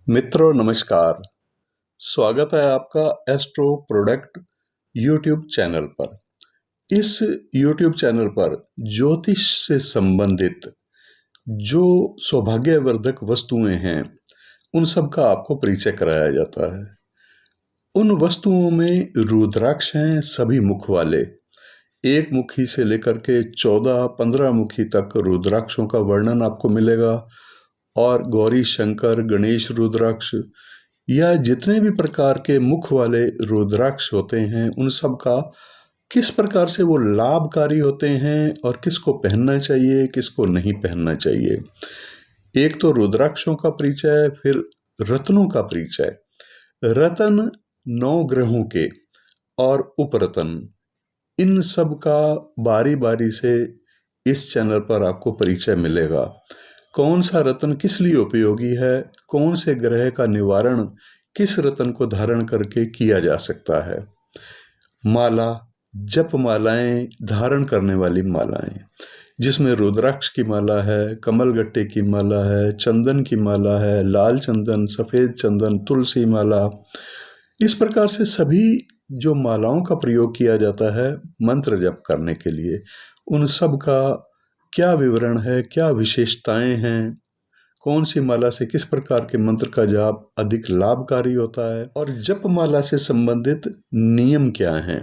मित्रों नमस्कार। स्वागत है आपका एस्ट्रो प्रोडक्ट यूट्यूब चैनल पर। इस यूट्यूब चैनल पर ज्योतिष से संबंधित जो सौभाग्यवर्धक वस्तुएं हैं उन सब का आपको परिचय कराया जाता है। उन वस्तुओं में रुद्राक्ष हैं सभी मुख वाले, एक मुखी से लेकर के 14-15 मुखी तक रुद्राक्षों का वर्णन आपको मिलेगा। और गौरी शंकर गणेश रुद्राक्ष या जितने भी प्रकार के मुख वाले रुद्राक्ष होते हैं उन सब का किस प्रकार से वो लाभकारी होते हैं और किसको पहनना चाहिए किसको नहीं पहनना चाहिए। एक तो रुद्राक्षों का परिचय, फिर रत्नों का परिचय। रतन 9 ग्रहों के और उपरतन, इन सब का बारी बारी से इस चैनल पर आपको परिचय मिलेगा। कौन सा रत्न किस लिए उपयोगी है, कौन से ग्रह का निवारण किस रत्न को धारण करके किया जा सकता है। माला, जप मालाएं, धारण करने वाली मालाएं जिसमें रुद्राक्ष की माला है, कमलगट्टे की माला है, चंदन की माला है, लाल चंदन, सफेद चंदन, तुलसी माला, इस प्रकार से सभी जो मालाओं का प्रयोग किया जाता है मंत्र जप करने के लिए, उन सब का क्या विवरण है, क्या विशेषताएं हैं, कौन सी माला से किस प्रकार के मंत्र का जाप अधिक लाभकारी होता है और जप माला से संबंधित नियम क्या हैं,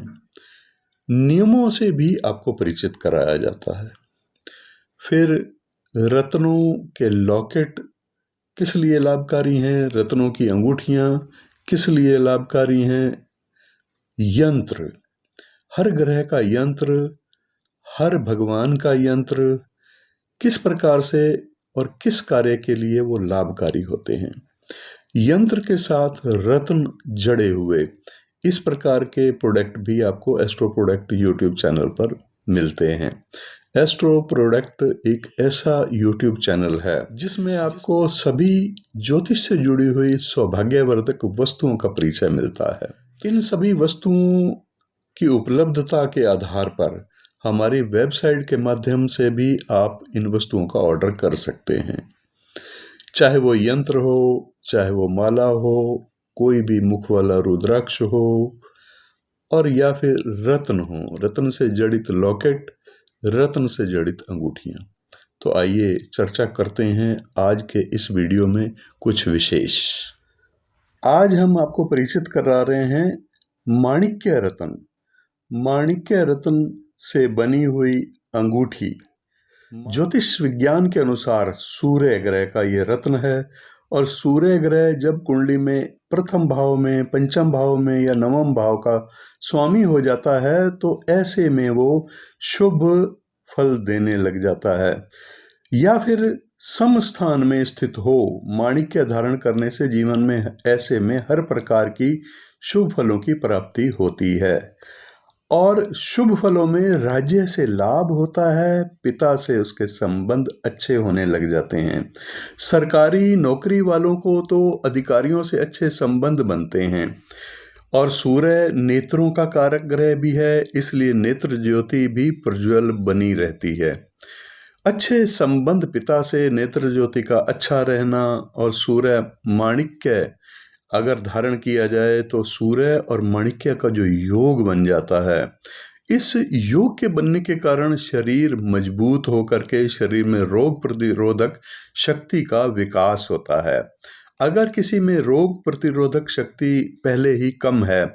नियमों से भी आपको परिचित कराया जाता है। फिर रत्नों के लॉकेट किस लिए लाभकारी हैं, रत्नों की अंगूठियां किस लिए लाभकारी हैं, यंत्र, हर ग्रह का यंत्र, हर भगवान का यंत्र किस प्रकार से और किस कार्य के लिए वो लाभकारी होते हैं। यंत्र के साथ रत्न जड़े हुए इस प्रकार के प्रोडक्ट भी आपको एस्ट्रो प्रोडक्ट यूट्यूब चैनल पर मिलते हैं। एस्ट्रो प्रोडक्ट एक ऐसा यूट्यूब चैनल है जिसमें आपको सभी ज्योतिष से जुड़ी हुई सौभाग्यवर्धक वस्तुओं का परिचय मिलता है। इन सभी वस्तुओं की उपलब्धता के आधार पर हमारी वेबसाइट के माध्यम से भी आप इन वस्तुओं का ऑर्डर कर सकते हैं। चाहे वो यंत्र हो, चाहे वो माला हो, कोई भी मुख वाला रुद्राक्ष हो और या फिर रत्न हो, रत्न से जड़ित लॉकेट, रत्न से जड़ित अंगूठियां। तो आइए चर्चा करते हैं आज के इस वीडियो में कुछ विशेष। आज हम आपको परिचित करा रहे हैं माणिक्य रत्न। माणिक्य रत्न से बनी हुई अंगूठी ज्योतिष विज्ञान के अनुसार सूर्य ग्रह का ये रत्न है। और सूर्य ग्रह जब कुंडली में प्रथम भाव में, पंचम भाव में या नवम भाव का स्वामी हो जाता है तो ऐसे में वो शुभ फल देने लग जाता है। या फिर सम स्थान में स्थित हो, माणिक्य धारण करने से जीवन में ऐसे में हर प्रकार की शुभ फलों की प्राप्ति होती है और शुभ फलों में राज्य से लाभ होता है, पिता से उसके संबंध अच्छे होने लग जाते हैं। सरकारी नौकरी वालों को तो अधिकारियों से अच्छे संबंध बनते हैं। और सूर्य नेत्रों का कारक ग्रह भी है, इसलिए नेत्र ज्योति भी प्रज्वल बनी रहती है। अच्छे संबंध पिता से, नेत्र ज्योति का अच्छा रहना और सूर्य माणिक्य अगर धारण किया जाए तो सूर्य और माणिक्य का जो योग बन जाता है, इस योग के बनने के कारण शरीर मजबूत होकर के शरीर में रोग प्रतिरोधक शक्ति का विकास होता है। अगर किसी में रोग प्रतिरोधक शक्ति पहले ही कम है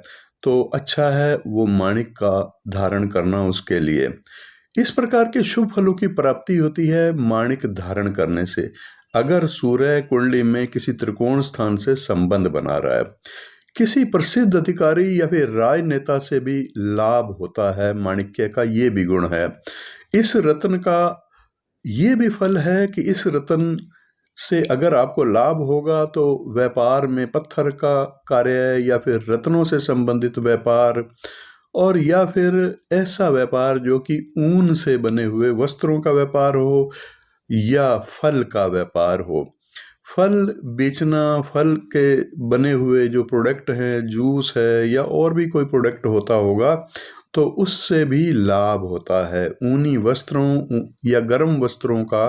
तो अच्छा है वो माणिक का धारण करना उसके लिए। इस प्रकार के शुभ फलों की प्राप्ति होती है माणिक धारण करने से। अगर सूर्य कुंडली में किसी त्रिकोण स्थान से संबंध बना रहा है, किसी प्रसिद्ध अधिकारी या फिर राजनेता से भी लाभ होता है माणिक्य का, ये भी गुण है। इस रत्न का ये भी फल है कि इस रत्न से अगर आपको लाभ होगा तो व्यापार में पत्थर का कार्य या फिर रत्नों से संबंधित व्यापार और या फिर ऐसा व्यापार जो कि ऊन से बने हुए वस्त्रों का व्यापार हो या फल का व्यापार हो। फल बेचना, फल के बने हुए जो प्रोडक्ट हैं, जूस है या और भी कोई प्रोडक्ट होता होगा, तो उससे भी लाभ होता है। ऊनी वस्त्रों या गर्म वस्त्रों का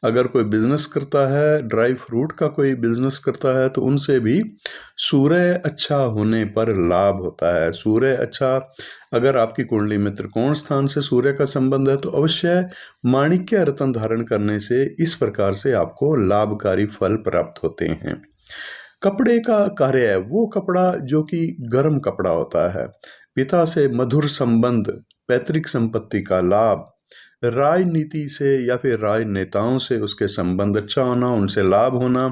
अगर कोई बिजनेस करता है, ड्राई फ्रूट का कोई बिजनेस करता है, तो उनसे भी सूर्य अच्छा होने पर लाभ होता है। सूर्य अच्छा, अगर आपकी कुंडली में त्रिकोण स्थान से सूर्य का संबंध है तो अवश्य माणिक्य रत्न धारण करने से इस प्रकार से आपको लाभकारी फल प्राप्त होते हैं। कपड़े का कार्य है वो कपड़ा जो कि गर्म कपड़ा होता है। पिता से मधुर संबंध, पैतृक संपत्ति का लाभ, राजनीति से या फिर राजनेताओं से उसके संबंध अच्छा होना, उनसे लाभ होना,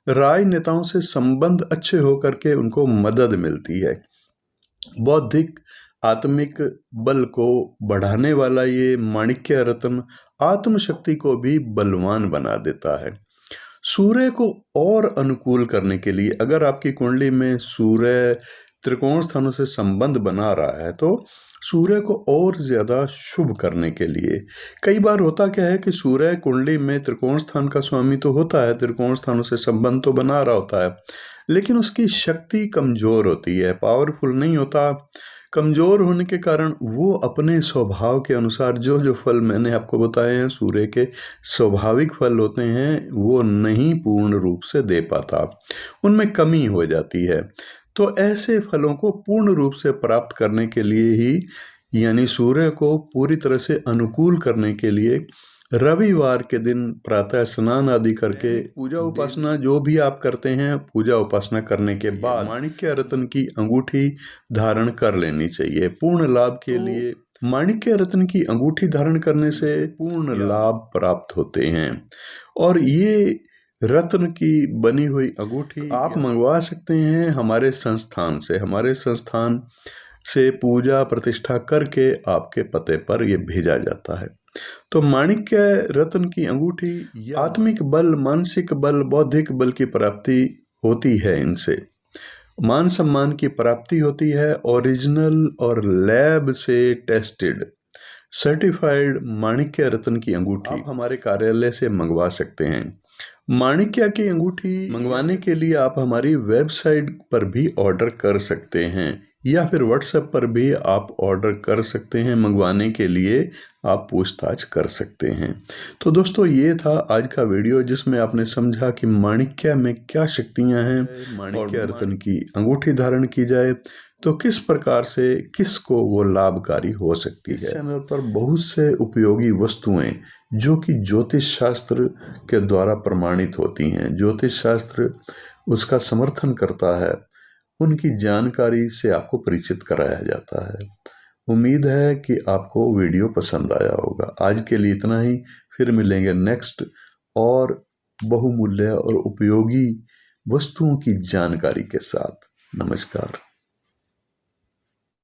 राजनेताओं से संबंध अच्छे होकर के उनको मदद मिलती है। बौद्धिक आत्मिक बल को बढ़ाने वाला ये माणिक्य रत्न आत्मशक्ति को भी बलवान बना देता है। सूर्य को और अनुकूल करने के लिए अगर आपकी कुंडली में सूर्य त्रिकोण स्थानों से संबंध बना रहा है तो सूर्य को और ज्यादा शुभ करने के लिए, कई बार होता क्या है कि सूर्य कुंडली में त्रिकोण स्थान का स्वामी तो होता है, त्रिकोण स्थानों से संबंध तो बना रहा होता है, लेकिन उसकी शक्ति कमजोर होती है, पावरफुल नहीं होता। कमजोर होने के कारण वो अपने स्वभाव के अनुसार जो जो फल मैंने आपको बताए हैं सूर्य के स्वाभाविक फल होते हैं वो नहीं पूर्ण रूप से दे पाता, उनमें कमी हो जाती है। तो ऐसे फलों को पूर्ण रूप से प्राप्त करने के लिए ही, यानी सूर्य को पूरी तरह से अनुकूल करने के लिए रविवार के दिन प्रातः स्नान आदि करके पूजा उपासना जो भी आप करते हैं, पूजा उपासना करने के बाद माणिक्य रत्न की अंगूठी धारण कर लेनी चाहिए पूर्ण लाभ के लिए। माणिक्य रत्न की अंगूठी धारण करने से पूर्ण लाभ प्राप्त होते हैं। और ये रत्न की बनी हुई अंगूठी आप मंगवा सकते हैं हमारे संस्थान से। हमारे संस्थान से पूजा प्रतिष्ठा करके आपके पते पर यह भेजा जाता है। तो माणिक्य रत्न की अंगूठी आत्मिक बल, मानसिक बल, बौद्धिक बल की प्राप्ति होती है, इनसे मान सम्मान की प्राप्ति होती है। ओरिजिनल और लैब से टेस्टेड सर्टिफाइड माणिक्य रत्न की अंगूठी आप हमारे कार्यालय से मंगवा सकते हैं। माणिक्य की अंगूठी मंगवाने के लिए आप हमारी वेबसाइट पर भी ऑर्डर कर सकते हैं या फिर व्हाट्सएप पर भी आप ऑर्डर कर सकते हैं। मंगवाने के लिए आप पूछताछ कर सकते हैं। तो दोस्तों ये था आज का वीडियो जिसमें आपने समझा कि माणिक्य में क्या शक्तियां हैं। माणिक्य रत्न की अंगूठी धारण की जाए तो किस प्रकार से किसको वो लाभकारी हो सकती है। इस चैनल पर बहुत से उपयोगी वस्तुएं जो कि ज्योतिष शास्त्र के द्वारा प्रमाणित होती हैं, ज्योतिष शास्त्र उसका समर्थन करता है, उनकी जानकारी से आपको परिचित कराया जाता है। उम्मीद है कि आपको वीडियो पसंद आया होगा। आज के लिए इतना ही, फिर मिलेंगे नेक्स्ट और बहुमूल्य और उपयोगी वस्तुओं की जानकारी के साथ। नमस्कार।